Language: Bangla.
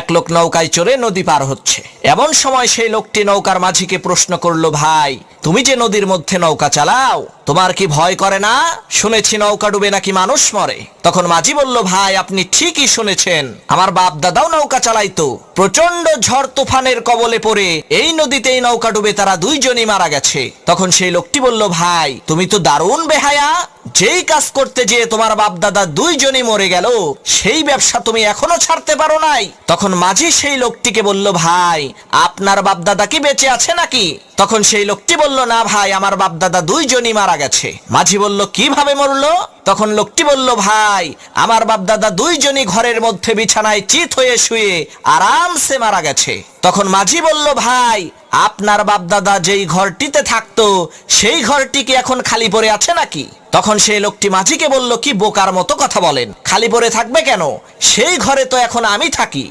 এক লোক নৌকায় চড়ে নদী পার হচ্ছে। এমন সময় সেই লোকটি নৌকার মাঝিকে প্রশ্ন করলো, ভাই তুমি যে নদীর মধ্যে নৌকা চালাও, তোমার কি ভয় করে না? শুনেছি নৌকা ডুবে নাকি মানুষ মরে। তখন মাঝি বলল, ভাই আপনি ঠিকই শুনেছেন, আমার বাপ দাদাও নৌকা চালাইতো। প্রচন্ড ঝড় তুফানের কবলে পড়ে এই নদীতেই নৌকা ডুবে তারা দুইজনই মারা গেছে। তখন সেই লোকটি বলল, ভাই তুমি তো দারুণ বেহায়া, যেই কাজ করতে যেয়ে তোমার বাপ দাদা দুইজনই মরে গেল, সেই ব্যবসা তুমি এখনো ছাড়তে পারো নাই। তখন মাঝি সেই লোকটিকে বলল, ভাই আপনার বাপ দাদা কি বেঁচে আছে নাকি? তখন সেই লোকটি বলল, না ভাই আমার বাপ দাদা দুইজনই মারা গেছে। মাঝি বলল, কিভাবে মরলো? তখন লোকটি বলল, ভাই আমার বাপ দাদা দুইজনই ঘরের মধ্যে বিছানায় চিত হয়ে শুয়ে আরামসে মারা গেছে। তখন মাঝি বলল, ভাই আপনার বাপ দাদা যেই ঘরটিতে থাকতো সেই ঘরটি কি এখন খালি পড়ে আছে নাকি? তখন সেই লোকটি মাঝিকে বলল, কি বোকার মতো কথা বলেন, খালি পড়ে থাকবে কেন? সেই ঘরে তো এখন আমি থাকি।